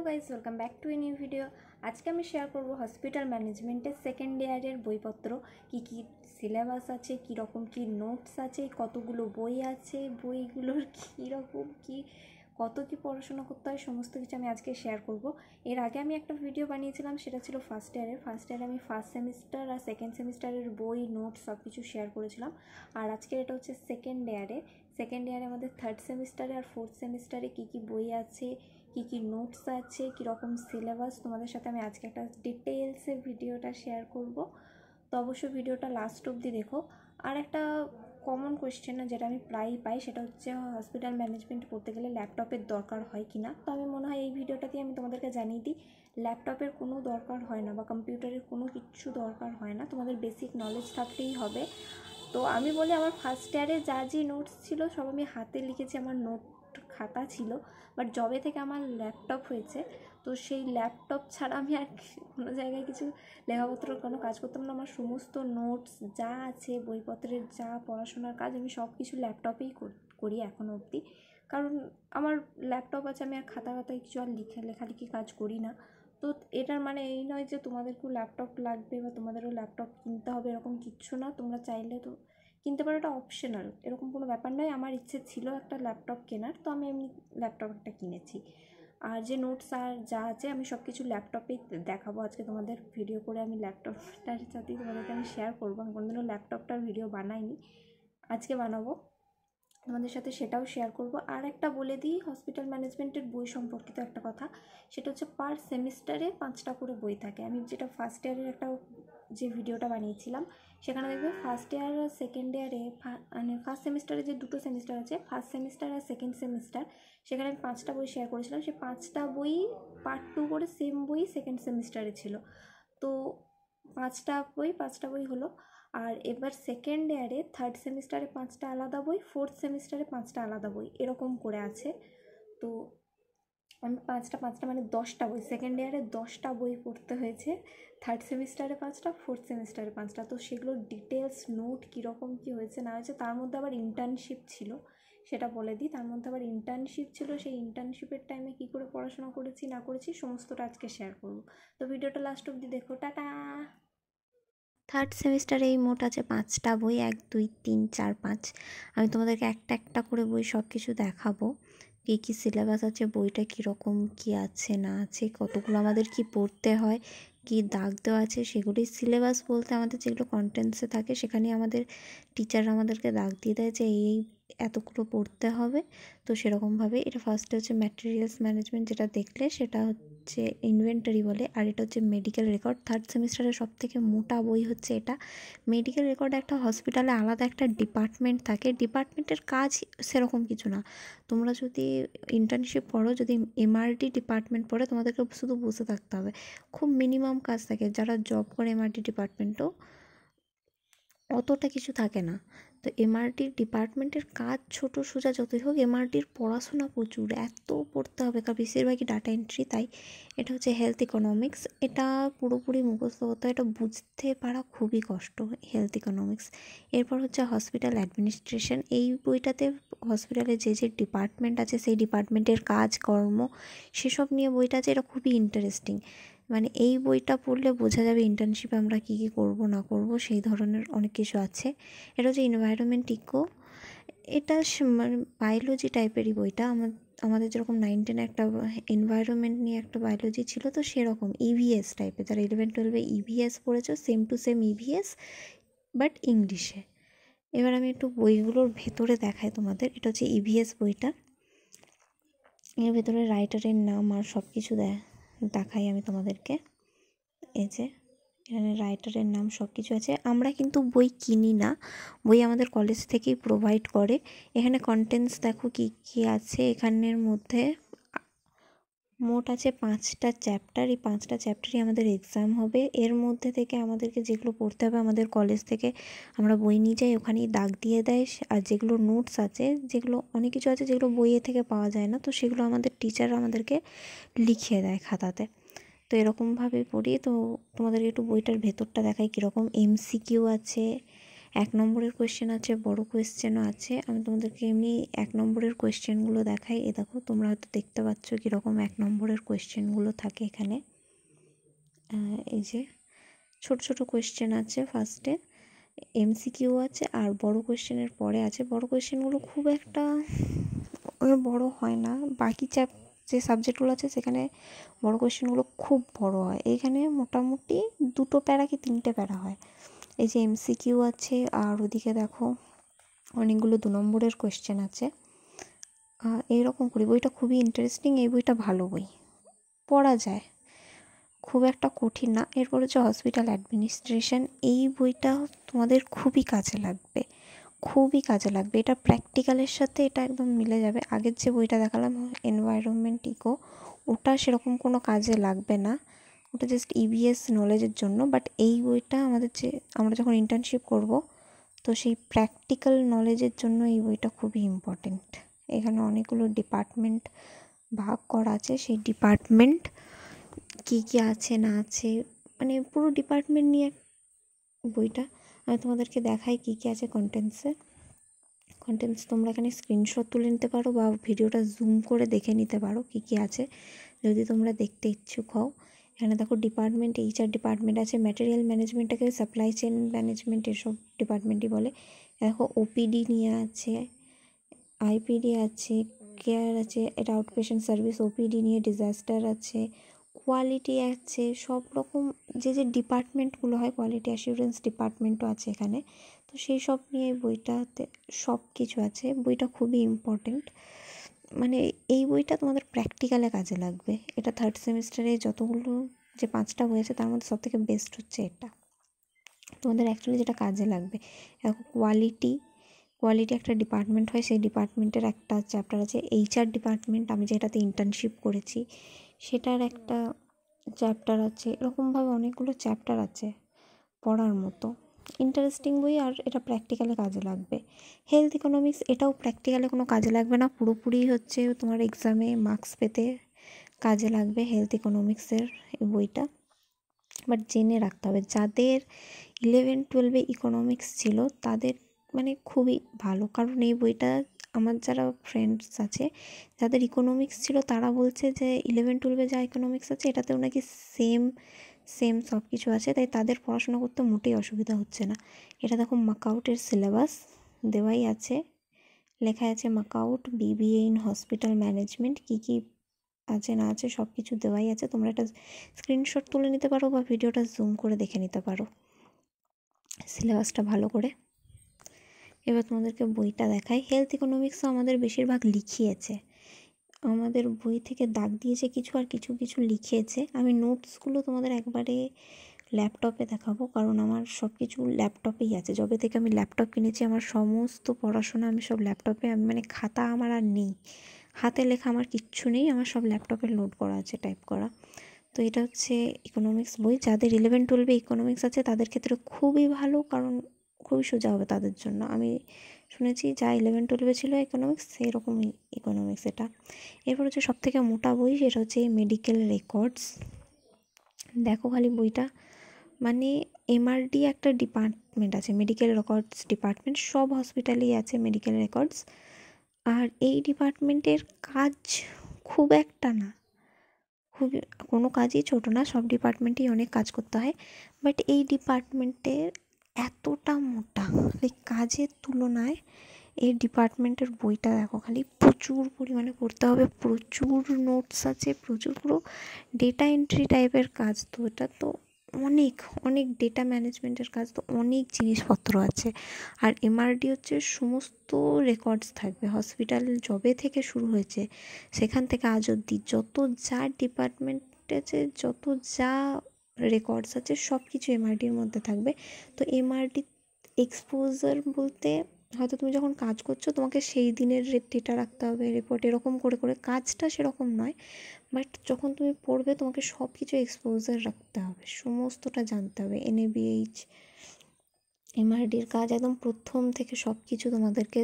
Guys welcome back to a new video. আজকে আমি share করব হসপিটাল ম্যানেজমেন্টের সেকেন্ড ইয়ারের বইপত্র, কি কি সিলেবাস আছে, কি রকম কি নোটস আছে, কতগুলো বই আছে, বইগুলোর কী রকম কি কত কি পড়াশোনা করতে হয়, সমস্ত কিছু আমি আজকে শেয়ার করব। এর আগে আমি একটা ভিডিও বানিয়েছিলাম, সেটা ছিল ফার্স্ট ইয়ারে আমি ফার্স্ট সেমিস্টার আর সেকেন্ড সেমিস্টারের বই নোটস সব কিছু শেয়ার করেছিলাম। আর আজকের এটা হচ্ছে সেকেন্ড ইয়ারে আমাদের থার্ড সেমিস্টারে আর ফোর্থ সেমিস্টারে কী কী বই আছে, কী কী নোটস আছে, কীরকম সিলেবাস, তোমাদের সাথে আমি আজকে একটা ডিটেলসে ভিডিওটা শেয়ার করব। তো অবশ্যই ভিডিওটা লাস্ট অবধি দেখো। আর একটা কমন কোয়েশ্চেন যেটা আমি প্রায়ই পাই, সেটা হচ্ছে হসপিটাল ম্যানেজমেন্ট পড়তে গেলে ল্যাপটপের দরকার হয় কি না। তো আমি মনে হয় এই ভিডিওটাতে আমি তোমাদেরকে জানিয়ে দিই, ল্যাপটপের কোনো দরকার হয় না বা কম্পিউটারের কোনো কিছু দরকার হয় না, তোমাদের বেসিক নলেজ থাকলেই হবে। তো আমি বলি, আমার ফার্স্ট ইয়ারে যা যে নোটস ছিল সব আমি হাতে লিখেছি, আমার নোট খাতা ছিল। বাট যবে থেকে আমার ল্যাপটপ হয়েছে, তো সেই ল্যাপটপ ছাড়া আমি আর কোনো জায়গায় কিছু লেখাপত্র কোনো কাজ করতাম না। আমার সমস্ত নোটস যা আছে, বইপত্রের যা পড়াশোনার কাজ, আমি সব কিছু ল্যাপটপেই করি এখনও অবধি। কারণ আমার ল্যাপটপ আছে, আমি আর খাতায় কিছু আর লেখালেখি কাজ করি না। তো এটার মানে এই নয় যে তোমাদেরকেও ল্যাপটপ লাগবে বা তোমাদেরও ল্যাপটপ কিনতে হবে, এরকম কিচ্ছু না। তোমরা চাইলে তো কিনতে পারো, এটা অপশনাল, এরকম কোনো ব্যাপার নয়। আমার ইচ্ছে ছিল একটা ল্যাপটপ কেনার, তো আমি এমনি ল্যাপটপ একটা কিনেছি। আর যে নোটস আর যা আছে আমি সব কিছু ল্যাপটপেই দেখাবো আজকে তোমাদের ভিডিও করে। আমি ল্যাপটপটার সাথেই তোমাদেরকে আমি শেয়ার করবো। আমি কোনোদিনও ল্যাপটপটার ভিডিও বানাইনি, আজকে বানাবো, তোমাদের সাথে সেটাও শেয়ার করব। আর একটা বলে দিই হসপিটাল ম্যানেজমেন্টের বই সম্পর্কিত একটা কথা, সেটা হচ্ছে পার সেমিস্টারে 5টা করে বই থাকে। আমি যেটা ফার্স্ট ইয়ারের একটা যে ভিডিওটা বানিয়েছিলাম, সেখানে দেখবে ফার্স্ট ইয়ার আর সেকেন্ড ইয়ারে, মানে ফার্স্ট সেমিস্টারে যে দুটো সেমিস্টার আছে, ফার্স্ট সেমিস্টার আর সেকেন্ড সেমিস্টার, সেখানে আমি 5টা বই শেয়ার করেছিলাম। সেই 5টা বই পার্ট 2 করে সেম বই সেকেন্ড সেমিস্টারে ছিল। তো 5টা বই হলো। আর এবার সেকেন্ড ইয়ারে থার্ড সেমিস্টারে 5টা আলাদা বই, ফোর্থ সেমিস্টারে 5টা আলাদা বই, এরকম করে আছে। তো আমি পাঁচটা মানে 10টা বই, সেকেন্ড ইয়ারে 10টা বই পড়তে হয়েছে। থার্ড সেমিস্টারে 5টা, ফোর্থ সেমিস্টারে 5টা। তো সেগুলোর ডিটেলস নোট কীরকম কী হয়েছে না হয়েছে, তার মধ্যে আবার ইন্টার্নশিপ ছিল, সেটা বলে দিই। তার মধ্যে আবার ইন্টার্নশিপ ছিল, সেই ইন্টার্নশিপের টাইমে কী করে পড়াশোনা করেছি না করেছি সমস্তটা আজকে শেয়ার করব। তো ভিডিওটা লাস্ট অবধি দেখো। টাটা। থার্ড সেমিস্টারে এই মোট আছে 5টা বই, 1 2 3 4 5। আমি তোমাদেরকে একটা একটা করে বই সব কিছু দেখাবো, কী কী সিলেবাস আছে, বইটা কীরকম কী আছে না আছে, কতগুলো আমাদের কি পড়তে হয়, কি দাগ দেওয়া আছে, সেগুলোই সিলেবাস বলতে আমাদের যেগুলো কন্টেন্টসে থাকে, সেখানে আমাদের টিচাররা আমাদেরকে দাগ দিয়ে দেয় যে এই এতগুলো পড়তে হবে। তো সেরকমভাবে এটা ফার্স্টে হচ্ছে ম্যাটেরিয়ালস ম্যানেজমেন্ট, যেটা দেখলে সেটা হচ্ছে ইনভেন্টারি বলে। আর এটা হচ্ছে মেডিকেল রেকর্ড, থার্ড সেমিস্টারের সব থেকে মোটা বই হচ্ছে এটা। মেডিকেল রেকর্ড একটা হসপিটালে আলাদা একটা ডিপার্টমেন্ট থাকে, ডিপার্টমেন্টের কাজ সেরকম কিছু না। তোমরা যদি ইন্টার্নশিপ পড়ো, যদি এমআরডি ডিপার্টমেন্ট পড়ে, তোমাদেরকে শুধু বসে থাকতে হবে, খুব মিনিমাম কাজ থাকে। যারা জব করে এমআরডি ডিপার্টমেন্টও অতটা কিছু থাকে না। তো এমআরটির ডিপার্টমেন্টের কাজ ছোটো সোজা যতই হোক, এমআরটির পড়াশোনা প্রচুর, এত পড়তে হবে, কারণ বেশিরভাগই ডাটা এন্ট্রি। তাই এটা হচ্ছে হেলথ ইকোনমিক্স, এটা পুরোপুরি মুখস্থ করতে হয়, এটা বুঝতে পারা খুবই কষ্ট, হেলথ ইকোনমিক্স। এরপর হচ্ছে হসপিটাল অ্যাডমিনিস্ট্রেশন, এই বইটাতে হসপিটালে যে যে ডিপার্টমেন্ট আছে সেই ডিপার্টমেন্টের কাজকর্ম সেসব নিয়ে বইটা আছে। এটা খুবই ইন্টারেস্টিং, মানে এই বইটা পড়লে বোঝা যাবে ইন্টার্নশিপে আমরা কী কী করব না করব, সেই ধরনের অনেক কিছু আছে। এটা হচ্ছে এনভায়রনমেন্ট ইকো, এটা মানে বায়োলজি টাইপেরই বইটা। আমাদের যেরকম 9 10 একটা এনভায়রনমেন্ট নিয়ে একটা বায়োলজি ছিল, তো সেরকম ইভিএস টাইপের। যারা 11 12-এ ইভিএস পড়েছো, same to same EVS but ইংলিশে। এবার আমি একটু বইগুলোর ভেতরে দেখাই তোমাদের। এটা হচ্ছে ইভিএস বইটা, এর ভেতরে রাইটারের নাম আর সব কিছু দেখাই আমি তোমাদেরকে। এই যে এখানে রাইটারের নাম সব কিছু আছে। আমরা কিন্তু বই কিনি না, বই আমাদের কলেজ থেকেই প্রোভাইড করে। এখানে কন্টেন্টস দেখো কী কী আছে। এখানের মধ্যে মোট আছে 5টা চ্যাপ্টার, এই 5টা চ্যাপ্টারই আমাদের এক্সাম হবে। এর মধ্যে থেকে আমাদেরকে যেগুলো পড়তে হবে, আমাদের কলেজ থেকে আমরা বই নিয়ে যাই, ওখানেই দাগ দিয়ে দেয়। আর যেগুলো নোটস আছে, যেগুলো অনেক কিছু আছে যেগুলো বইয়ে থেকে পাওয়া যায় না, তো সেগুলো আমাদের টিচাররা আমাদেরকে লিখিয়ে দেয় খাতাতে। তো এরকমভাবে পড়ি। তো তোমাদেরকে একটু বইটার ভেতরটা দেখাই কীরকম। এমসিকিউ আছে, 1 নম্বরের কোয়েশ্চেন আছে, বড় কোয়েশ্চেনও আছে। আমি তোমাদেরকে এমনি 1 নম্বরের কোয়েশ্চেনগুলো দেখাই। দেখো তোমরা হয়তো দেখতে পাচ্ছ কীরকম 1 নম্বরের কোয়েশ্চেনগুলো থাকে এখানে। এই যে ছোট ছোট কোয়েশ্চেন আছে, ফার্স্টে এমসিকিউ আছে, আর বড় কোয়েশ্চেনের পরে আছে। বড় কোয়েশ্চেনগুলো খুব একটা বড় হয় না, বাকি যে সাবজেক্টগুলো আছে সেখানে বড় কোয়েশ্চেনগুলো খুব বড় হয়। এইখানে মোটামুটি 2 প্যারা কি 3টে প্যারা হয়। এই যে এমসিকিউ আছে, আর ওদিকে দেখো অনেকগুলো 2 নম্বরের কোয়েশ্চেন আছে। এইরকম করি। বইটা খুবই ইন্টারেস্টিং, এই বইটা ভালো বই, পড়া যায়, খুব একটা কঠিন না। এরপর হচ্ছে হসপিটাল অ্যাডমিনিস্ট্রেশন। এই বইটা তোমাদের খুবই কাজে লাগবে, খুবই কাজে লাগবে। এটা প্র্যাকটিক্যালের সাথে এটা একদম মিলে যাবে। আগের যে বইটা দেখালাম এনভায়রনমেন্ট ইকো, ওটা সেরকম কোনো কাজে লাগবে না, ওটা জাস্ট ইবিএস নলেজের জন্য। বাট এই বইটা আমরা যখন ইন্টার্নশিপ করব, তো সেই প্র্যাকটিক্যাল নলেজের জন্য এই বইটা খুবই ইম্পর্টেন্ট। এখানে অনেকগুলো ডিপার্টমেন্ট ভাগ করা আছে, সেই ডিপার্টমেন্ট কী কী আছে না আছে, মানে পুরো ডিপার্টমেন্ট নিয়ে বইটা। আমি তোমাদেরকে দেখাই কী কী আছে কন্টেন্টস। তোমরা এখানে স্ক্রিনশট তুলে নিতে পারো বা ভিডিওটা জুম করে দেখে নিতে পারো কী কী আছে, যদি তোমরা দেখতে ইচ্ছুক হও। এখানে দেখো ডিপার্টমেন্ট, এইচআর ডিপার্টমেন্ট আছে, ম্যাটেরিয়াল ম্যানেজমেন্টটাকে সাপ্লাই চেন ম্যানেজমেন্ট এসব ডিপার্টমেন্টই বলে। দেখো ওপিডি নিয়ে আছে, আইপিডি আছে, কেয়ার আছে, এটা আউটপেশেন্ট সার্ভিস। ওপিডি নিয়ে ডিজাস্টার আছে, কোয়ালিটি আছে, সব রকম যে ডিপার্টমেন্টগুলো হয়, কোয়ালিটি অ্যাসিউরেন্স ডিপার্টমেন্টও আছে এখানে। তো সেই সব নিয়ে বইটাতে সব কিছু আছে। বইটা খুবই ইম্পর্টেন্ট, মানে এই বইটা তোমাদের প্র্যাকটিক্যালে কাজে লাগবে। এটা 3rd সেমিস্টারে যতগুলো যে 5টা বই আছে তার মধ্যে সবথেকে বেস্ট হচ্ছে এটা, তোমাদের অ্যাকচুয়ালি যেটা কাজে লাগবে। দেখো কোয়ালিটি একটা ডিপার্টমেন্ট হয়, সেই ডিপার্টমেন্টের একটা চ্যাপ্টার আছে। এইচআর ডিপার্টমেন্ট, আমি যেটাতে ইন্টার্নশিপ করেছি সেটার একটা চ্যাপ্টার আছে। এরকমভাবে অনেকগুলো চ্যাপ্টার আছে পড়ার মতো, ইন্টারেস্টিং বই, আর এটা প্র্যাকটিক্যালে কাজে লাগবে। হেলথ ইকোনমিক্স, এটাও প্র্যাকটিক্যালে কোনো কাজে লাগবে না, পুরোপুরি হচ্ছে তোমার এক্সামে মার্কস পেতে কাজে লাগবে হেলথ ইকোনমিক্সের এই বইটা। বাট জেনে রাখতে হবে, যাদের 11-12-এ ইকোনমিক্স ছিল তাদের মানে খুবই ভালো, কারণ এই বইটা আমার যারা ফ্রেন্ডস আছে যাদের ইকোনমিক্স ছিল তারা বলছে যে 11-12-এ যা ইকোনমিক্স আছে এটাতেও নাকি সেম সব কিছু আছে, তাই তাদের পড়াশোনা করতে মোটেই অসুবিধা হচ্ছে না। এটা দেখো মাকআউটের সিলেবাস দেওয়াই আছে, লেখা আছে মাকআউট বিবিএ ইন হসপিটাল ম্যানেজমেন্ট, কী কী আছে না আছে সব কিছু দেওয়াই আছে। তোমরা একটা স্ক্রিনশট তুলে নিতে পারো বা ভিডিওটা জুম করে দেখে নিতে পারো সিলেবাসটা ভালো করে। এবার তোমাদেরকে বইটা দেখাই। হেলথ ইকোনমিক্সও আমাদের বেশিরভাগ লিখিয়েছে, আমাদের বই থেকে দাগ দিয়েছে কিছু, আর কিছু কিছু লিখিয়েছে। আমি নোটসগুলো তোমাদের একবারে ল্যাপটপে দেখাবো, কারণ আমার সব কিছু ল্যাপটপেই আছে। যবে থেকে আমি ল্যাপটপ কিনেছি আমার সমস্ত পড়াশোনা আমি সব ল্যাপটপে, আমি মানে খাতা আমার আর নেই, হাতে লেখা আমার কিচ্ছু নেই, আমার সব ল্যাপটপে লোড করা আছে, টাইপ করা। তো এটা হচ্ছে ইকোনমিক্স বই। যাদের 11-12-এ ইকোনমিক্স আছে তাদের ক্ষেত্রে খুবই ভালো, কারণ খুবই সোজা হবে তাদের জন্য। আমি শুনেছি যা 11-12-এ ছিল ইকোনমিক্স সেই রকমই ইকোনমিক্স এটা। এরপর হচ্ছে সবথেকে মোটা বই, সেটা হচ্ছে মেডিকেল রেকর্ডস। দেখো খালি বইটা, মানে এমআরডি একটা ডিপার্টমেন্ট আছে, মেডিকেল রেকর্ডস ডিপার্টমেন্ট, সব হসপিটালেই আছে মেডিকেল রেকর্ডস। আর এই ডিপার্টমেন্টের কাজ খুব একটা না, খুবই কোনো কাজই ছোটো না, সব ডিপার্টমেন্টেই অনেক কাজ করতে হয়। বাট এই ডিপার্টমেন্টের এতটা মোটা, লাইক কাজের তুলনায় এই ডিপার্টমেন্টের বইটা দেখো খালি, প্রচুর পরিমাণে পড়তে হবে, প্রচুর নোটস আছে, প্রচুর, পুরো ডেটা এন্ট্রি টাইপের কাজ। তো এটা তো অনেক অনেক ডেটা ম্যানেজমেন্টের কাজ, তো অনেক জিনিসপত্র আছে। আর এমআরডি হচ্ছে সমস্ত রেকর্ডস থাকবে, হসপিটাল জবে থেকে শুরু হয়েছে সেখান থেকে আজ অবধি যত যা ডিপার্টমেন্ট আছে, যত যা রেকর্ডস আছে সব কিছু এমআরডির মধ্যে থাকবে। তো এমআরডি এক্সপোজার বলতে হয়তো তুমি যখন কাজ করছো তোমাকে সেই দিনের ডেটা রাখতে হবে, রিপোর্ট এরকম করে করে, কাজটা সেরকম নয়, বাট যখন তুমি পড়বে তোমাকে সব কিছু এক্সপোজার রাখতে হবে, সমস্তটা জানতে হবে। এনএবিএইচ এমআরডির কাজ একদম প্রথম থেকে সব কিছু তোমাদেরকে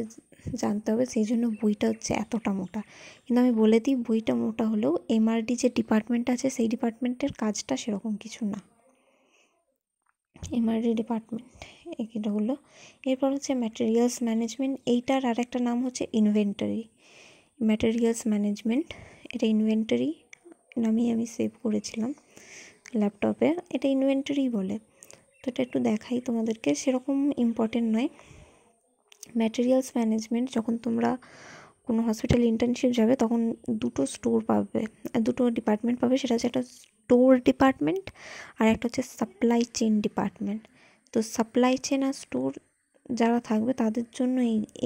জানতে হবে, সেই জন্য বইটা হচ্ছে এতটা মোটা। কিন্তু আমি বলে দিই, বইটা মোটা হলেও এমআরডি যে ডিপার্টমেন্ট আছে সেই ডিপার্টমেন্টের কাজটা সেরকম কিছু না। এমআরডি ডিপার্টমেন্ট এটা হলো। এরপর হচ্ছে ম্যাটেরিয়ালস ম্যানেজমেন্ট, এইটার আর একটা নাম হচ্ছে ইনভেন্টারি। ম্যাটেরিয়ালস ম্যানেজমেন্ট, এটা ইনভেন্টারি নামেই আমি সেভ করেছিলাম ল্যাপটপে, এটা ইনভেন্টারি বলে। তো এটা একটু দেখাই তোমাদেরকে, সেরকম ইম্পর্টেন্ট নয়। ম্যাটেরিয়ালস ম্যানেজমেন্ট, যখন তোমরা কোনো হসপিটাল ইন্টার্নশিপ যাবে তখন দুটো স্টোর পাবে, দুটো ডিপার্টমেন্ট পাবে। সেটা হচ্ছে একটা স্টোর ডিপার্টমেন্ট আর একটা হচ্ছে সাপ্লাই চেন ডিপার্টমেন্ট। তো সাপ্লাই চেন আর স্টোর যারা থাকবে তাদের জন্য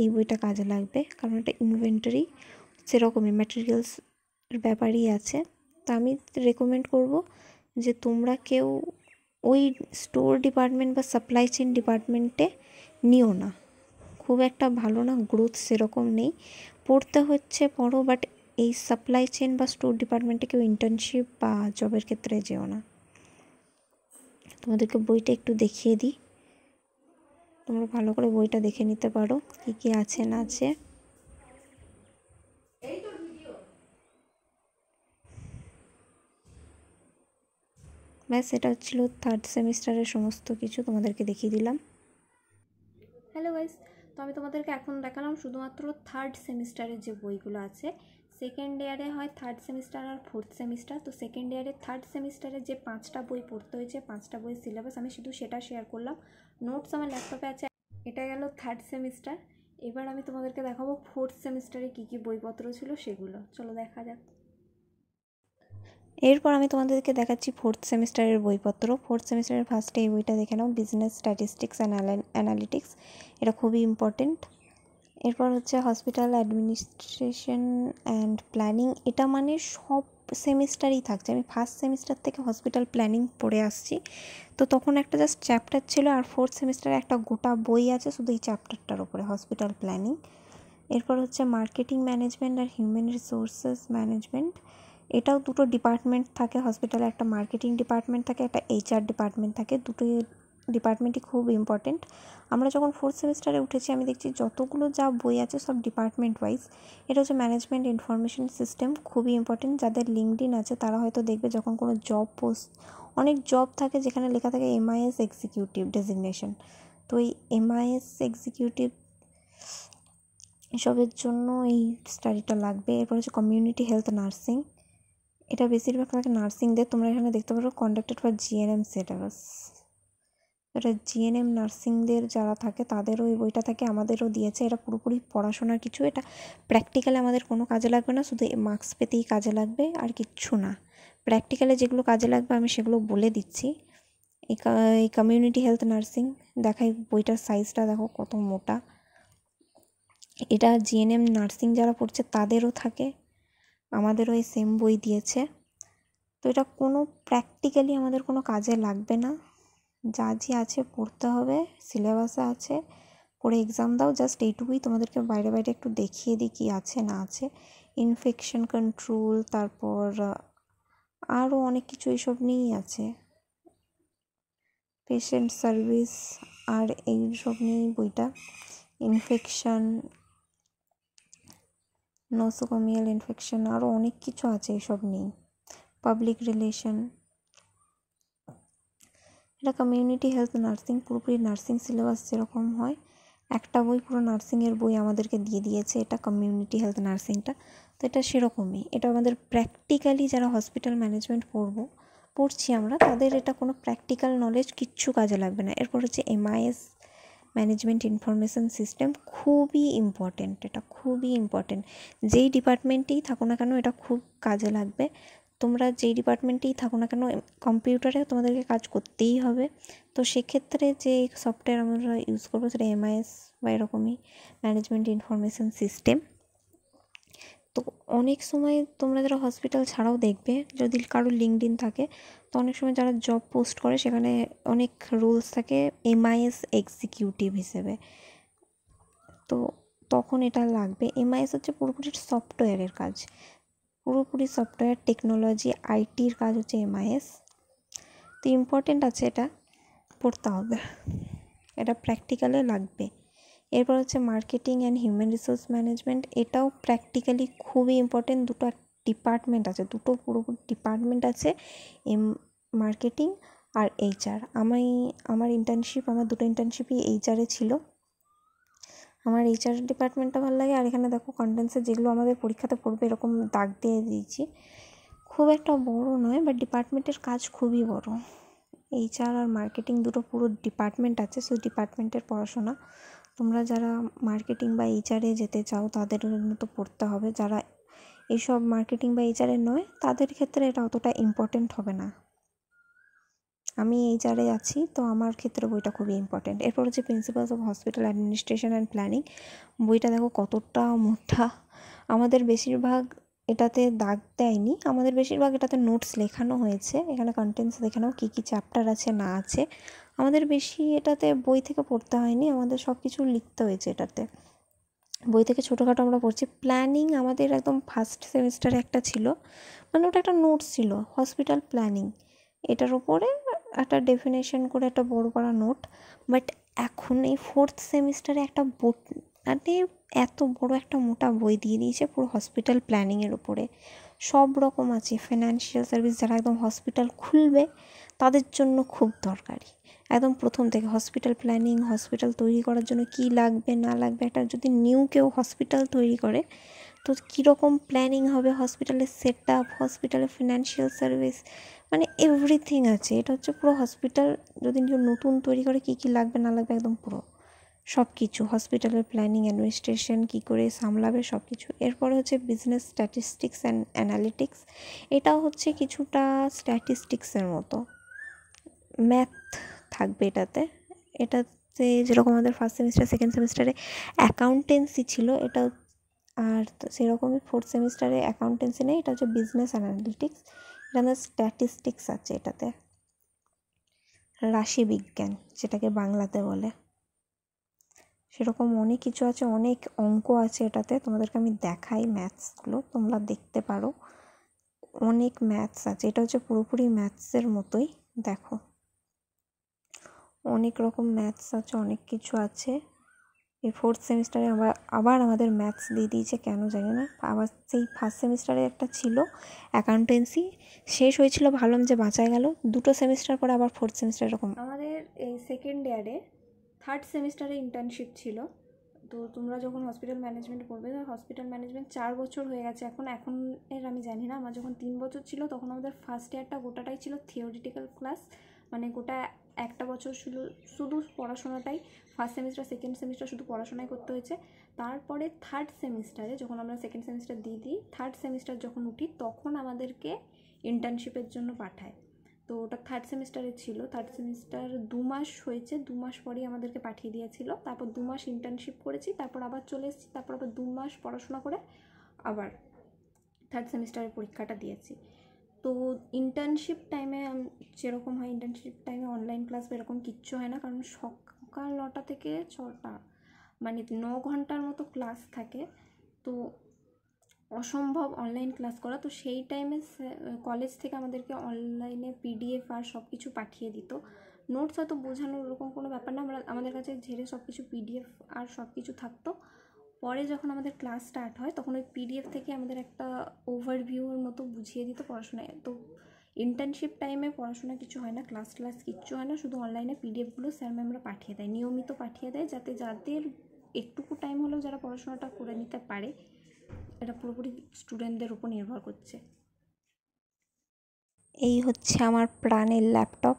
এই বইটা কাজে লাগবে, কারণ এটা ইনভেন্টারি সেরকমই ম্যাটেরিয়ালস ব্যাপারই আছে। তা আমি রেকমেন্ড করব যে তোমরা কেউ ওই স্টোর ডিপার্টমেন্ট বা সাপ্লাই চেন ডিপার্টমেন্টে নিও না, খুব একটা ভালো না, গ্রোথ সেরকম নেই। পড়তে হচ্ছে পড়ো, বাট এই সাপ্লাই চেন বা স্টোর ডিপার্টমেন্টে কেউ ইন্টার্নশিপ বা জবের ক্ষেত্রে যেও না। তোমাদেরকে বইটা একটু দেখিয়ে দিই, তোমরা ভালো করে বইটা দেখে নিতে পারো কী কী আছে না আছে। ব্যাস, এটা হচ্ছিল থার্ড সেমিস্টারের সমস্ত কিছু তোমাদেরকে দেখিয়ে দিলাম। হ্যালো গাইস, তো আমি তোমাদেরকে এখন দেখালাম শুধুমাত্র থার্ড সেমিস্টারের যে বইগুলো আছে। সেকেন্ড ইয়ারে হয় থার্ড সেমিস্টার আর ফোর্থ সেমিস্টার। তো সেকেন্ড ইয়ারে থার্ড সেমিস্টারে যে 5টা বই পড়তে হয়েছে, 5টা বইয়ের সিলেবাস আমি শুধু সেটা শেয়ার করলাম। নোটস আমার ল্যাপটপে আছে। এটা গেল থার্ড সেমিস্টার। এবার আমি তোমাদেরকে দেখাবো ফোর্থ সেমিস্টারে কী কী বইপত্র ছিল সেগুলো, চলো দেখা যাক। এরপর আমি তোমাদেরকে দেখাচ্ছি ফোর্থ সেমিস্টারের বইপত্র। ফোর্থ সেমিস্টারের ফার্স্টে এই বইটা দেখে নাও, বিজনেস স্ট্যাটিস্টিক্স অ্যান্ড অ্যানালিটিক্স, এটা খুবই ইম্পর্টেন্ট। এরপর হচ্ছে হসপিটাল অ্যাডমিনিস্ট্রেশন অ্যান্ড প্ল্যানিং, এটা মানে সব সেমিস্টারই থাকছে। আমি ফার্স্ট সেমিস্টার থেকে হসপিটাল প্ল্যানিং পড়ে আসছি, তো তখন একটা জাস্ট চ্যাপ্টার ছিল, আর ফোর্থ সেমিস্টারে একটা গোটা বই আছে শুধু এই চ্যাপ্টারটার উপরে, হসপিটাল প্ল্যানিং। এরপর হচ্ছে মার্কেটিং ম্যানেজমেন্ট আর হিউম্যান রিসোর্সেস ম্যানেজমেন্ট, এটাও দুটো ডিপার্টমেন্ট থাকে হসপিটালে, একটা মার্কেটিং ডিপার্টমেন্ট থাকে, একটা এইচআর ডিপার্টমেন্ট থাকে। দুটোই ডিপার্টমেন্টই খুব ইম্পর্টেন্ট। আমরা যখন ফোর্থ সেমিস্টারে উঠেছি আমি দেখছি যতগুলো যা বই আছে সব ডিপার্টমেন্ট ওয়াইজ। এটা হচ্ছে ম্যানেজমেন্ট ইনফরমেশন সিস্টেম, খুবই ইম্পর্টেন্ট। যাদের লিঙ্কডইন আছে তারা হয়তো দেখবে যখন কোনো জব পোস্ট, অনেক জব থাকে যেখানে লেখা থাকে এমআইএস এক্সিকিউটিভ ডেজিগনেশন, তো এই এমআইএস এক্সিকিউটিভ এসবের জন্য এই স্টাডিটা লাগবে। এরপর হচ্ছে কমিউনিটি হেলথ নার্সিং, এটা বেশিরভাগ থাকে নার্সিংদের। তোমরা এখানে দেখতে পারো কন্ডাক্টেড ফর জিএনএম সিলেবাস, এটা জিএনএম নার্সিংদের যারা থাকে তাদেরও এই বইটা থাকে, আমাদেরও দিয়েছে। এটা পুরোপুরি পড়াশোনার কিছু, এটা প্র্যাকটিক্যালে আমাদের কোনো কাজে লাগবে না, শুধু মার্কস পেতেই কাজে লাগবে আর কিচ্ছু না। প্র্যাকটিক্যালে যেগুলো কাজে লাগবে আমি সেগুলো বলে দিচ্ছি। এই কমিউনিটি হেলথ নার্সিং, দেখাই বইটার সাইজটা দেখো কত মোটা। এটা জিএনএম নার্সিং যারা পড়ছে তাদেরও থাকে, আমাদেরও এই সেম বই দিয়েছে। তো এটা কোনো প্র্যাকটিক্যালি আমাদের কোনো কাজে লাগবে না, যা যে আছে পড়তে হবে, সিলেবাসে আছে, পড়ে এক্সাম দাও, জাস্ট এইটুকুই। তোমাদেরকে বাইরে বাইরে একটু দেখিয়ে দিই কী আছে না আছে। ইনফেকশন কন্ট্রোল, তারপর আরও অনেক কিছু এইসব নিয়েই আছে, পেশেন্ট সার্ভিস আর এইসব নিয়েই বইটা। ইনফেকশন, নোসোকোমিয়াল ইনফেকশন, আরও অনেক কিছু আছে এইসব নিয়ে। পাবলিক রিলেশন, এটা কমিউনিটি হেলথ নার্সিং, পুরোপুরি নার্সিং সিলেবাস যেরকম হয়, একটা বই পুরো নার্সিংয়ের বই আমাদেরকে দিয়ে দিয়েছে, এটা কমিউনিটি হেলথ নার্সিংটা। তো এটা সেরকমই, এটা আমাদের প্র্যাকটিক্যালি যারা হসপিটাল ম্যানেজমেন্ট পড়ছি আমরা, তাদের এটা কোনো প্র্যাকটিক্যাল নলেজ কিচ্ছু কাজে লাগবে না। এরপর হচ্ছে এমআইএস ম্যানেজমেন্ট ইনফরমেশন সিস্টেম, খুবই ইম্পর্টেন্ট, এটা খুবই ইম্পর্টেন্ট। যেই ডিপার্টমেন্টেই থাকো না কেন এটা খুব কাজে লাগবে। তোমরা যেই ডিপার্টমেন্টেই থাকো না কেন কম্পিউটারে তোমাদেরকে কাজ করতেই হবে। তো সেক্ষেত্রে যে সফটওয়্যার আমরা ইউজ করবো সেটা এমআইএস বা এরকমই ম্যানেজমেন্ট ইনফরমেশন সিস্টেম। তো অনেক সময় তোমরা যারা হসপিটাল ছাড়াও দেখবে, যদি কারোর লিঙ্কডইন থাকে, তো অনেক সময় যারা জব পোস্ট করে সেখানে অনেক রুলস থাকে এমআইএস এক্সিকিউটিভ হিসেবে, তো তখন এটা লাগবে। এমআইএস হচ্ছে পুরোপুরি সফটওয়্যারের কাজ, পুরোপুরি সফটওয়্যার টেকনোলজি আইটির কাজ হচ্ছে এমআইএস। তো ইম্পর্টেন্ট আছে, এটা পড়তে হবে, এটা প্র্যাকটিক্যালে লাগবে। এরপর হচ্ছে marketing and human resource management, এটাও প্র্যাকটিক্যালি খুবই ইম্পর্টেন্ট। দুটো ডিপার্টমেন্ট আছে, দুটো পুরোপুরি ডিপার্টমেন্ট আছে, মার্কেটিং আর এইচআর। আমার ইন্টার্নশিপ, আমার দুটো ইন্টার্নশিপই এইচআরে ছিল। আমার এইচআর ডিপার্টমেন্টটা ভালো লাগে। আর এখানে দেখো কন্টেন্টসে যেগুলো আমাদের পরীক্ষাতে পড়বে এরকম দাগ দিয়ে দিয়েছি। খুব একটা বড় নয়, বাট ডিপার্টমেন্টের কাজ খুবই বড়। এইচআর আর মার্কেটিং দুটো পুরো ডিপার্টমেন্ট আছে, সেই ডিপার্টমেন্টের পড়াশোনা। তোমরা যারা মার্কেটিং বা এইচআরে যেতে চাও তাদের তো পড়তে হবে। যারা এইসব মার্কেটিং বা এইচআরে নয় তাদের ক্ষেত্রে এটা অতটা ইম্পর্টেন্ট হবে না। আমি এইচআরে আছি, তো আমার ক্ষেত্রে বইটা খুবই ইম্পর্টেন্ট। এরপর হচ্ছে principles of hospital administration and planning. বইটা দেখো কতটা মোটা। আমাদের বেশিরভাগ এটাতে দাগ দেয়নি, আমাদের বেশিরভাগ এটাতে নোটস লেখানো হয়েছে। এখানে কন্টেন্টস দেখানো কী কী চ্যাপ্টার আছে না আছে। আমাদের বেশি এটাতে বই থেকে পড়তে হয়নি, আমাদের সব কিছু লিখতে হয়েছে এটাতে। বই থেকে ছোটোখাটো আমরা পড়ছি। প্ল্যানিং আমাদের একদম ফার্স্ট সেমিস্টারে একটা ছিল, মানে ওটা একটা নোটস ছিল, হসপিটাল প্ল্যানিং। এটার ওপরে একটা ডেফিনেশন করে একটা বড় পারা নোট। বাট এখন এই ফোর্থ সেমিস্টারে একটা মানে এত বড় একটা মোটা বই দিয়ে দিয়েছে পুরো হসপিটাল প্ল্যানিংয়ের ওপরে। সব রকম আছে। ফিনান্সিয়াল সার্ভিস যারা একদম হসপিটাল খুলবে তাদের জন্য খুব দরকারি। একদম প্রথম থেকে হসপিটাল প্ল্যানিং, হসপিটাল তৈরি করার জন্য কী লাগবে না লাগবে, একটা যদি নিউ কেউ হসপিটাল তৈরি করে তো কীরকম প্ল্যানিং হবে, হসপিটালের সেট আপ, হসপিটালের ফিনান্সিয়াল সার্ভিস, মানে এভরিথিং আছে। এটা হচ্ছে পুরো হসপিটাল যদি কেউ নতুন তৈরি করে কী কী লাগবে না লাগবে একদম পুরো সব কিছু। হসপিটালের প্ল্যানিং, অ্যাডমিনিস্ট্রেশন কী করে সামলাবে সব কিছু। এরপরে হচ্ছে বিজনেস স্ট্যাটিস্টিক্স অ্যান্ড অ্যানালিটিক্স। এটাও হচ্ছে কিছুটা স্ট্যাটিস্টিক্সের মতো, ম্যাথ থাকবে এটাতে যেরকম আমাদের ফার্স্ট সেমিস্টার সেকেন্ড সেমিস্টারে অ্যাকাউন্টেন্সি ছিল, এটা আর সেরকমই ফোর্থ সেমিস্টারে অ্যাকাউন্টেন্সি নেই, এটা হচ্ছে বিজনেস অ্যানালিটিক্স। এটা আমাদের স্ট্যাটিস্টিক্স আছে এটাতে, রাশি বিজ্ঞান যেটাকে বাংলাতে বলে। সেরকম অনেক কিছু আছে, অনেক অঙ্ক আছে এটাতে। তোমাদেরকে আমি দেখাই ম্যাথসগুলো, তোমরা দেখতে পারো। অনেক ম্যাথস আছে, এটা হচ্ছে পুরোপুরি ম্যাথসের মতোই। দেখো অনেক রকম ম্যাথস আছে, অনেক কিছু আছে। এই ফোর্থ সেমিস্টারে আবার আমাদের ম্যাথস দিয়ে দিয়েছে, কেন জানি না। আবার সেই ফার্স্ট সেমিস্টারে একটা ছিল অ্যাকাউন্টেন্সি, শেষ হয়েছিল, ভাবলাম যে বাঁচা গেল। দুটো সেমিস্টার পরে আবার ফোর্থ সেমিস্টার এরকম। আমাদের এই সেকেন্ড ইয়ারে থার্ড সেমিস্টারে ইন্টার্নশিপ ছিল। তো তোমরা যখন হসপিটাল ম্যানেজমেন্ট পড়বে, হসপিটাল ম্যানেজমেন্ট 4 বছর হয়ে গেছে এখন এর আমি জানি না। আমার যখন 3 বছর ছিল তখন আমাদের ফার্স্ট ইয়ারটা গোটাটাই ছিল থিওরিটিক্যাল ক্লাস, মানে গোটা একটা বছর শুধু পড়াশোনাটাই। ফার্স্ট সেমিস্টার সেকেন্ড সেমিস্টার শুধু পড়াশোনাই করতে হয়েছে। তারপরে থার্ড সেমিস্টারে যখন আমরা সেকেন্ড সেমিস্টার দিই থার্ড সেমিস্টার যখন উঠি তখন আমাদেরকে ইন্টার্নশিপের জন্য পাঠায়। তো ওটা থার্ড সেমিস্টারে ছিল। থার্ড সেমিস্টার 2 মাস হয়েছে, 2 মাস পরেই আমাদেরকে পাঠিয়ে দিয়েছিল। তারপর 2 মাস ইন্টার্নশিপ করেছি, তারপর আবার চলে এসেছি, তারপর আবার 2 মাস পড়াশোনা করে আবার থার্ড সেমিস্টারের পরীক্ষাটা দিয়েছি। তো ইন্টার্নশিপ টাইমে যেরকম হয়, ইন্টার্নশিপ টাইমে অনলাইন ক্লাস বা এরকম কিচ্ছু হয় না, কারণ সকাল 9টা থেকে 6টা, মানে 9 ঘন্টার মতো ক্লাস থাকে। তো অসম্ভব অনলাইন ক্লাস করা। তো সেই টাইমে কলেজ থেকে আমাদেরকে অনলাইনে পিডিএফ আর সব কিছু পাঠিয়ে দিত। নোটস হয়তো বোঝানোর ওরকম কোনো ব্যাপার না, আমাদের কাছে ঝেড়ে সব কিছু পিডিএফ আর সব কিছু থাকতো। পরে যখন আমাদের ক্লাস স্টার্ট হয় তখন ওই পিডিএফ থেকে আমাদের একটা ওভারভিউর মতো বুঝিয়ে দিত পড়াশোনায়। তো ইন্টার্নশিপ টাইমে পড়াশোনা কিছু হয় না, ক্লাস কিচ্ছু হয় না, শুধু অনলাইনে পিডিএফগুলো স্যার ম্যামরা পাঠিয়ে দেয়, নিয়মিত পাঠিয়ে দেয়, যাতে যাদের একটুকু টাইম হলেও যারা পড়াশোনাটা করে নিতে পারে। এটা পুরোপুরি স্টুডেন্টদের উপর নির্ভর করছে। এই হচ্ছে আমার প্রাণের ল্যাপটপ।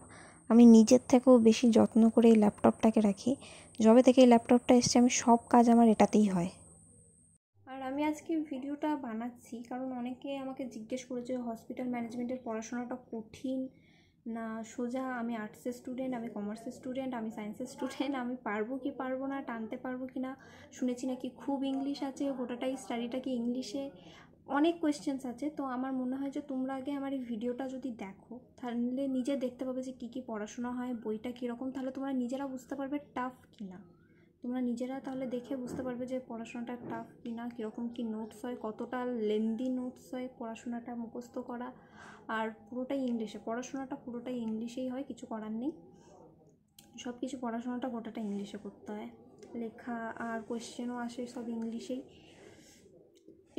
আমি নিজের থেকেও বেশি যত্ন করে এই ল্যাপটপটাকে রাখি। যবে থেকে এই ল্যাপটপটা এসছে আমি সব কাজ আমার এটাতেই হয়। আর আমি আজকে ভিডিওটা বানাচ্ছি কারণ অনেকে আমাকে জিজ্ঞেস করেছে হসপিটাল ম্যানেজমেন্টের পড়াশোনাটা কঠিন না সোজা। আমি আর্টসের স্টুডেন্ট, আমি কমার্সের স্টুডেন্ট, আমি সায়েন্সের স্টুডেন্ট, আমি পারবো কি পারবো না, টানতে পারবো কি না, শুনেছি নাকি খুব ইংলিশ আছে, গোটাটাই স্টাডিটা কি ইংলিশে, অনেক কোয়েশ্চেন্স আছে। তো আমার মনে হয় যে তোমরা আগে আমার এই ভিডিওটা যদি দেখো তাহলে নিজে দেখতে পাবে যে কী কী পড়াশোনা হয়, বইটা কীরকম, তাহলে তোমরা নিজেরা বুঝতে পারবে টাফ কিনা। তোমরা নিজেরা তাহলে দেখে বুঝতে পারবে যে পড়াশোনাটা টাফ কিনা, কীরকম কী নোটস হয়, কতটা লেন্দি নোটস হয় পড়াশোনাটা মুখস্থ করা। আর পুরোটাই ইংলিশে, পড়াশোনাটা পুরোটাই ইংলিশেই হয়, কিছু করার নেই। সব কিছু পড়াশোনাটা গোটাটা ইংলিশে করতে হয়, লেখা আর কোয়েশ্চেনও আসে সব ইংলিশেই।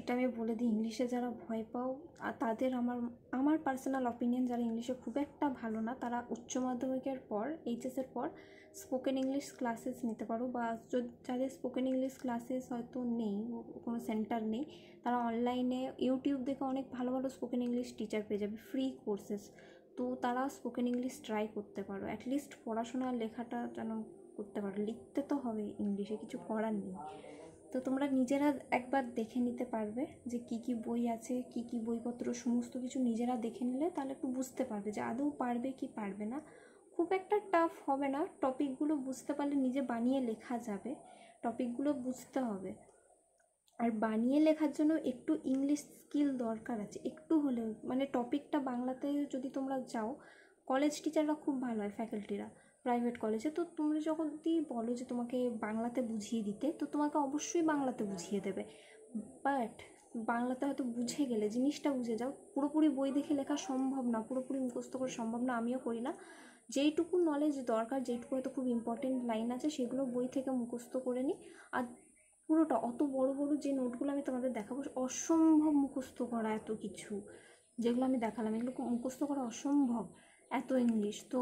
এটা আমি বলে দিই, ইংলিশে যারা ভয় পাও আর তাদের আমার পার্সোনাল অপিনিয়ন, যারা ইংলিশে খুব একটা ভালো না তারা উচ্চ মাধ্যমিকের পর এইচএসের পর স্পোকেন ইংলিশ ক্লাসেস নিতে পারো, বা যাদের স্পোকেন ইংলিশ ক্লাসেস হয়তো নেই, কোনো সেন্টার নেই, তারা অনলাইনে ইউটিউব দেখে অনেক ভালো ভালো স্পোকেন ইংলিশ টিচার পেয়ে যাবে, ফ্রি কোর্সেস। তো তারা স্পোকেন ইংলিশ ট্রাই করতে পারো, অ্যাটলিস্ট পড়াশোনা লেখাটা যেন করতে পারো, লিখতে তো হবে ইংলিশে, কিছু করার নেই। তো তোমরা নিজেরা একবার দেখে নিতে পারবে যে কী কী বই আছে, কী কী বইপত্র, সমস্ত কিছু নিজেরা দেখে নিলে তাহলে একটু বুঝতে পারবে যে আদৌ পারবে কি পারবে না। খুব একটা টাফ হবে না, টপিকগুলো বুঝতে পারলে নিজে বানিয়ে লেখা যাবে, টপিকগুলো বুঝতে হবে। আর বানিয়ে লেখার জন্য একটু ইংলিশ স্কিল দরকার আছে, একটু হলেও, মানে টপিকটা বাংলাতে যদি তোমরা যাও, কলেজ টিচাররা খুব ভালো হয়, ফ্যাকাল্টিরা প্রাইভেট কলেজে, তো তোমরা যখন বলো যে তোমাকে বাংলাতে বুঝিয়ে দিতে, তো তোমাকে অবশ্যই বাংলাতে বুঝিয়ে দেবে। বাট বাংলাতে হয়তো বুঝে গেলে, জিনিসটা বুঝে যাও, পুরোপুরি বই দেখে লেখা সম্ভব না, পুরোপুরি মুখস্থ করা সম্ভব না, আমিও করি না। যেইটুকু নলেজ দরকার, যেইটুকু হয়তো খুব ইম্পর্টেন্ট লাইন আছে, সেগুলো বই থেকে মুখস্থ করে নিই। আর পুরোটা, অত বড় বড় যে নোটগুলো আমি তোমাদের দেখাবো, অসম্ভব মুখস্থ করা এত কিছু, যেগুলো আমি দেখালাম এগুলো মুখস্থ করা অসম্ভব, এত ইংলিশ। তো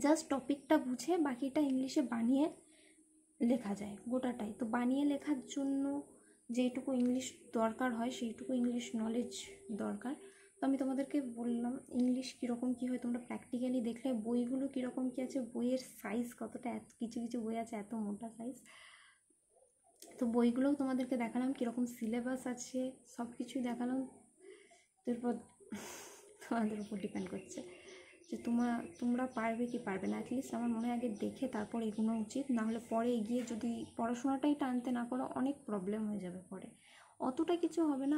জাস্ট টপিকটা বুঝে বাকিটা ইংলিশে বানিয়ে লেখা যায় গোটাটাই। তো বানিয়ে লেখার জন্য যেইটুকু ইংলিশ দরকার হয়, সেইটুকু ইংলিশ নলেজ দরকার। তো আমি তোমাদেরকে বললাম ইংলিশ কীরকম কী হয়, তোমরা প্র্যাকটিক্যালি দেখলে বইগুলো কীরকম কী আছে, বইয়ের সাইজ কতটা, কিছু কিছু বই আছে এত মোটা সাইজ। তো বইগুলোও তোমাদেরকে দেখালাম, কীরকম সিলেবাস আছে, সব কিছুই দেখালাম। তারপর তোমাদের উপর ডিপেন্ড করছে যে তোমরা পারবে কি পারবে না। অ্যাটলিস্ট আমার মনে হয় আগে দেখে তারপর এগোনো উচিত, নাহলে পরে এগিয়ে যদি পড়াশোনাটাই টানতে না পারো, অনেক প্রবলেম হয়ে যাবে পরে। অতটা কিছু হবে না,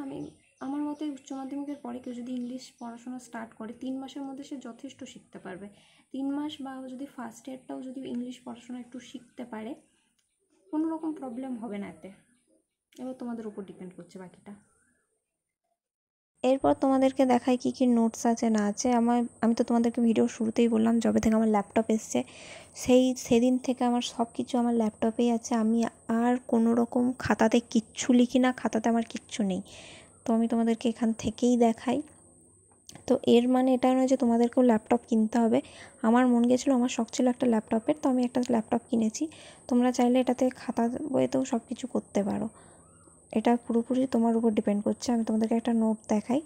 আমার মতে উচ্চ মাধ্যমিকের পরে কেউ যদি ইংলিশ পড়াশোনা স্টার্ট করে 3 মাসের মধ্যে সে যথেষ্ট শিখতে পারবে। 3 মাস বা যদি ফার্স্ট ইয়ারটাও যদি ইংলিশ পড়াশোনা একটু শিখতে পারে, কোনো রকম প্রবলেম হবে না এতে। এবার তোমাদের উপর ডিপেন্ড করছে বাকিটা। এরপর তোমাদেরকে দেখাই কী কী নোটস আছে না আছে। আমি তো তোমাদেরকে ভিডিও শুরুতেই বললাম, যবে থেকে আমার ল্যাপটপ এসছে সেদিন থেকে আমার সব কিছু আমার ল্যাপটপেই আছে। আমি আর কোনো রকম খাতাতে কিচ্ছু লিখি না, খাতাতে আমার কিচ্ছু নেই। তো আমি তোমাদেরকে এখান থেকেই দেখাই। তো এর মানে এটা নয় যে তোমাদেরকেও ল্যাপটপ কিনতে হবে। আমার মন গেছিলো, আমার শখ ছিল একটা ল্যাপটপের, তো আমি একটা ল্যাপটপ কিনেছি। তোমরা চাইলে এটাতে খাতা বইতেও সব কিছু করতে পারো, এটা পুরোপুরি তোমার উপর ডিপেন্ড করছে। আমি তোমাদেরকে একটা নোট দেখাই,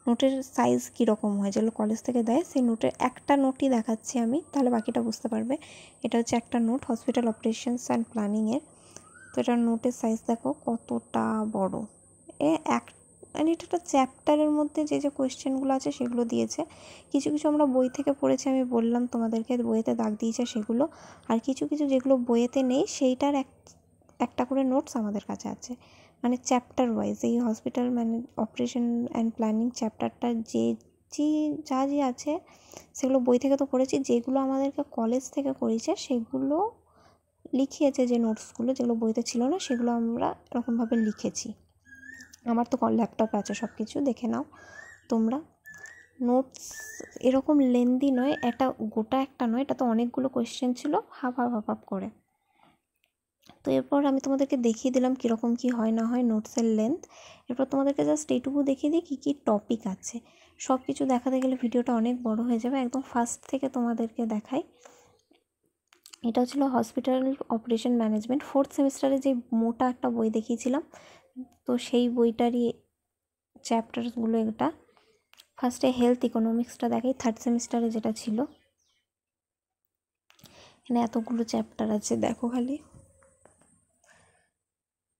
নোটের সাইজ কীরকম হয়, যেগুলো কলেজ থেকে দেয়, সেই নোটের একটা নোটই দেখাচ্ছি আমি, তাহলে বাকিটা বুঝতে পারবে। এটা হচ্ছে একটা নোট হসপিটাল অপারেশনস অ্যান্ড প্ল্যানিংয়ের। তো এটার নোটের সাইজ দেখো কতটা বড়। মানে এটা একটা চ্যাপ্টারের মধ্যে যে কোয়েশ্চেনগুলো আছে সেগুলো দিয়েছে। কিছু কিছু আমরা বই থেকে পড়েছি, আমি বললাম তোমাদেরকে বইয়েতে দাগ দিয়েছে সেগুলো, আর কিছু কিছু যেগুলো বইয়েতে নেই সেইটার একটা করে নোটস আমাদের কাছে আছে, মানে চ্যাপ্টার ওয়াইজ। এই হসপিটাল অপারেশন অ্যান্ড প্ল্যানিং চ্যাপ্টারটা যা আছে সেগুলো বই থেকে তো পড়েছি, যেগুলো আমাদেরকে কলেজ থেকে করেছে সেগুলো লিখিয়েছে, যে নোটসগুলো যেগুলো বইতে ছিল না সেগুলো আমরা এরকমভাবে লিখেছি। আমার তো ল্যাপটপে আছে, সব কিছু দেখে নাও তোমরা। নোটস এরকম লেন্দি নয়, এটা গোটা একটা নয়, এটা তো অনেকগুলো কোয়েশ্চেন ছিল হাফ করে। তো এরপর আমি তোমাদেরকে দেখিয়ে দিলাম কীরকম কী হয় না হয় নোটসের লেন্থ। এরপর তোমাদেরকে জাস্ট এইটুকু দেখিয়ে দিই কী কী টপিক আছে। সব কিছু দেখাতে গেলে ভিডিওটা অনেক বড় হয়ে যাবে, একদম ফার্স্ট থেকে তোমাদেরকে দেখাই। এটা ছিল হসপিটাল অপারেশন ম্যানেজমেন্ট, 4th সেমিস্টারে যে মোটা একটা বই দেখিয়েছিলাম, তো সেই বইটারই চ্যাপ্টারগুলো এটা। ফার্স্টে হেলথ ইকোনমিক্সটা দেখাই, 3rd সেমিস্টারে যেটা ছিল। এখানে এতগুলো চ্যাপ্টার আছে, দেখো খালি।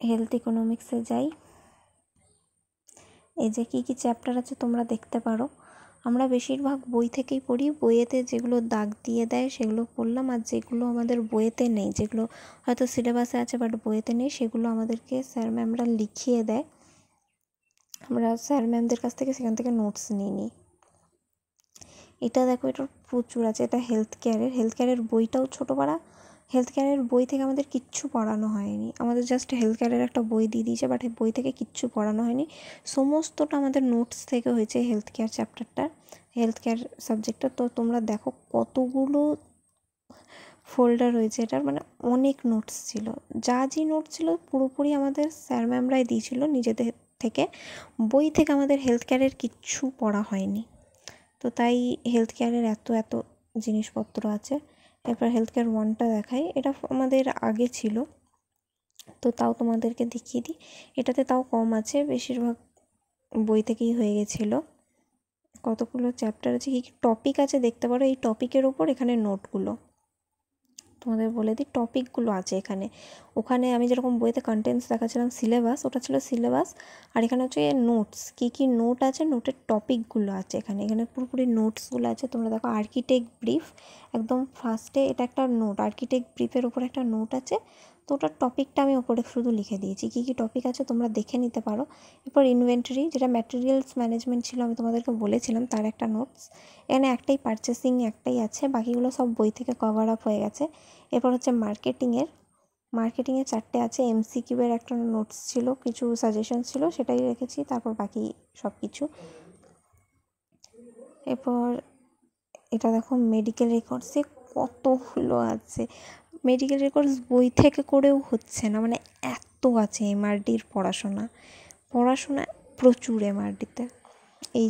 হেলথ ইকোনমিক্সে যাই, এই যে কী কী চ্যাপ্টার আছে তোমরা দেখতে পারো। আমরা বেশিরভাগ বই থেকেই পড়ি, বইয়েতে যেগুলো দাগ দিয়ে দেয় সেগুলো পড়লাম, আর যেগুলো আমাদের বইয়েতে নেই, যেগুলো হয়তো সিলেবাসে আছে বাট বইয়েতে নেই, সেগুলো আমাদেরকে স্যার ম্যামরা লিখিয়ে দেয়, আমরা স্যার ম্যামদের কাছ থেকে সেখান থেকে নোটস নিই। এটা দেখো, এটা প্রচুর আছে, এটা হেলথ কেয়ারের বইটাও ছোটো পারা। হেলথ কেয়ারের বই থেকে আমাদের কিচ্ছু পড়ানো হয়নি, আমাদের জাস্ট হেলথ কেয়ারের একটা বই দিয়ে দিয়েছে, বাট বই থেকে কিচ্ছু পড়ানো হয়নি, সমস্তটা আমাদের নোটস থেকে হয়েছে। হেলথ কেয়ার চ্যাপ্টারটা, হেলথ কেয়ার সাবজেক্টটা। তো তোমরা দেখো কতগুলো ফোল্ডার রয়েছে এটার, মানে অনেক নোটস ছিল। যা নোটস ছিল পুরোপুরি আমাদের স্যার ম্যামরাই দিয়েছিল নিজেদের থেকে, বই থেকে আমাদের হেলথ কেয়ারের কিচ্ছু পড়া হয়নি। তো তাই হেলথ কেয়ারের এত জিনিসপত্র আছে। এরপর হেলথ কেয়ার 1টা দেখাই, এটা আমাদের আগে ছিল, তো তাও তোমাদেরকে দেখিয়ে দিই। এটাতে তাও কম আছে, বেশিরভাগ বই থেকেই হয়ে গেছিলো। কতগুলো চ্যাপ্টার আছে, কী কী টপিক আছে দেখতে পারো। এই টপিকের ওপর এখানে নোটগুলো তোমাদের বলে দিই, টপিকগুলো আছে এখানে। ওখানে আমি যেরকম বইতে কন্টেন্টস দেখাচ্ছিলাম সিলেবাস, ওটা ছিল সিলেবাস, আর এখানে হচ্ছে নোটস, কী কী নোট আছে, নোটের টপিকগুলো আছে এখানে। এখানে পুরোপুরি নোটসগুলো আছে। তোমরা দেখো আর্কিটেক্ট ব্রিফ, একদম ফার্স্টে এটা একটা নোট, আর্কিটেক্ট ব্রিফের ওপর একটা নোট আছে। তো ওটার টপিকটা আমি ওপরে শুধু লিখে দিয়েছি, কী কী টপিক আছে তোমরা দেখে নিতে পারো। এরপর ইনভেন্টরি, যেটা ম্যাটেরিয়ালস ম্যানেজমেন্ট ছিল, আমি তোমাদেরকে বলেছিলাম, তার একটা নোটস। এখানে একটাই পারচেসিং একটাই আছে, বাকিগুলো সব বই থেকে কভার আপ হয়ে গেছে। এরপর হচ্ছে মার্কেটিংয়ের 4টে আছে। এমসিকিউয়ের একটা নোটস ছিল, কিছু সাজেশন ছিল, সেটাই রেখেছি। তারপর বাকি সব কিছু। এরপর এটা দেখো মেডিকেল রেকর্ডসে কতগুলো আছে। মেডিকেল রেকর্ডস বই থেকে করেও হচ্ছে না, মানে এত আছে। এমআরডির পড়াশোনা প্রচুর এমআরডিতে, এই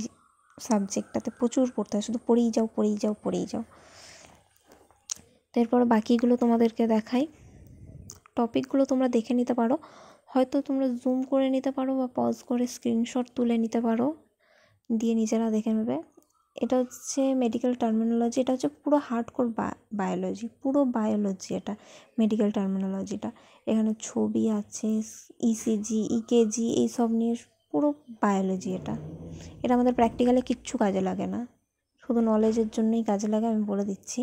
সাবজেক্টটাতে প্রচুর পড়তে হয়, শুধু পড়েই যাও। তারপর বাকিগুলো তোমাদেরকে দেখাই। টপিকগুলো তোমরা দেখে নিতে পারো, হয়তো তোমরা জুম করে নিতে পারো বা পজ করে স্ক্রিনশট তুলে নিতে পারো, দিয়ে নিজেরা দেখে নেবে। এটা হচ্ছে মেডিকেল টার্মিনোলজি, এটা হচ্ছে পুরো হার্ডকোর বায়োলজি, পুরো বায়োলজি এটা মেডিকেল টার্মিনোলজিটা। এখানে ছবি আছে, ইসিজি, ইকেজি, এইসব নিয়ে পুরো বায়োলজি। এটা আমাদের প্র্যাকটিক্যালে কিচ্ছু কাজে লাগে না, শুধু নলেজের জন্যই কাজে লাগে, আমি বলে দিচ্ছি।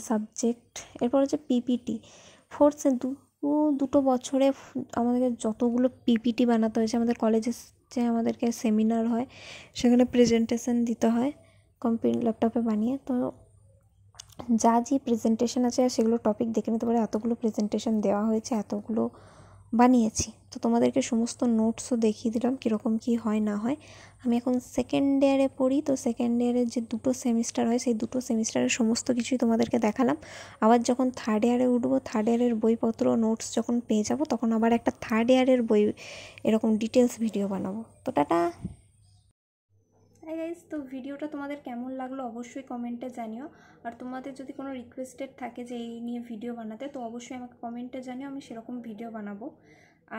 সাবজেক্ট এরপর হচ্ছে পিপিটি। দুটো বছরে আমাদেরকে যতগুলো পিপিটি বানাতে হয়েছে। আমাদের কলেজে যে আমাদেরকে সেমিনার হয়, সেখানে প্রেজেন্টেশন দিতে হয় ল্যাপটপে বানিয়ে। তো যা প্রেজেন্টেশন আছে সেগুলো টপিক দেখে নিতে পারে। এতগুলো প্রেজেন্টেশন দেওয়া হয়েছে, এতগুলো বানিয়েছি। তো তোমাদেরকে সমস্ত নোটসও দেখিয়ে দিলাম কীরকম কী হয় না হয়। আমি এখন সেকেন্ড ইয়ারে পড়ি, তো সেকেন্ড ইয়ারের যে 2টো সেমিস্টার হয়, সেই 2টো সেমিস্টারের সমস্ত কিছুই তোমাদেরকে দেখালাম। আবার যখন থার্ড ইয়ারে উঠবো, থার্ড ইয়ারের বইপত্র নোটস যখন পেয়ে যাবো, তখন আবার একটা থার্ড ইয়ারের বই এরকম ডিটেলস ভিডিও বানাবো। তো টাটা। হাই গাইস, তো ভিডিওটা তোমাদের কেমন লাগলো অবশ্যই কমেন্টে জানিও। আর তোমাদের যদি কোনো রিকোয়েস্টেড থাকে যে এই নিয়ে ভিডিও বানাতে, তো অবশ্যই আমাকে কমেন্টে জানিও, আমি সেরকম ভিডিও বানাবো।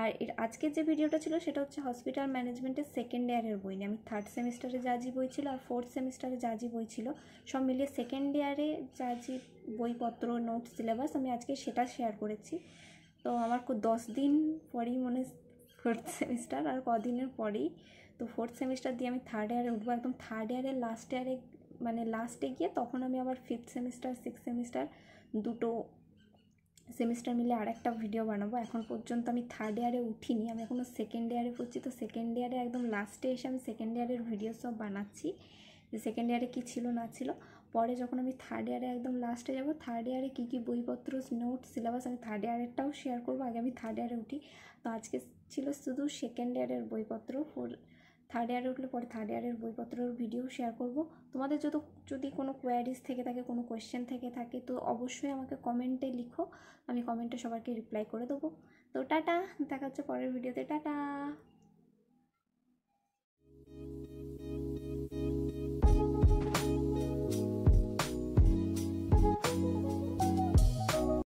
আর আজকের যে ভিডিওটা ছিল সেটা হচ্ছে হসপিটাল ম্যানেজমেন্টের সেকেন্ড ইয়ারের বই নিয়ে। আমি থার্ড সেমিস্টারে যা বই ছিল আর ফোর্থ সেমিস্টারে যা বই ছিল সব মিলিয়ে সেকেন্ড ইয়ারে যা বইপত্র, নোট, সিলেবাস, আমি আজকে সেটা শেয়ার করেছি। তো আমার 10 দিন পরেই ফোর্থ সেমিস্টার, আর কদিনের পরেই তো ফোর্থ সেমিস্টার দিয়ে আমি থার্ড ইয়ারে উঠবো। একদম থার্ড ইয়ারের লাস্টে গিয়ে তখন আমি আবার ফিফথ সেমিস্টার, সিক্স সেমিস্টার, দুটো সেমিস্টার মিলে আরেকটা ভিডিও বানাবো। এখন পর্যন্ত আমি থার্ড ইয়ারে উঠিনি, আমি এখনও সেকেন্ড ইয়ারে পড়ছি। তো সেকেন্ড ইয়ারে একদম লাস্টে এসে আমি সেকেন্ড ইয়ারের ভিডিও সব বানাচ্ছি, যে সেকেন্ড ইয়ারে কী ছিল না ছিল। পরে যখন আমি থার্ড ইয়ারে একদম লাস্টে যাব, থার্ড ইয়ারে কী কী বইপত্র, নোট, সিলেবাস, আমি থার্ড ইয়ারেরটাও শেয়ার করবো। আগে আমি থার্ড ইয়ারে উঠি। তো আজকে ছিল শুধু সেকেন্ড ইয়ারের বইপত্র। থার্ড ইয়ারে উঠলে পরে থার্ড ইয়ারের বইপত্রের ভিডিও শেয়ার করব। তোমাদের যদি কোনো কোয়ারিজ থেকে থাকে, কোনো কোয়েশ্চেন থেকে থাকে, তো অবশ্যই আমাকে কমেন্টে লিখো, আমি কমেন্টে সবাইকে রিপ্লাই করে দেবো। তো টাটা, দেখা হচ্ছে পরের ভিডিওতে। টাটা।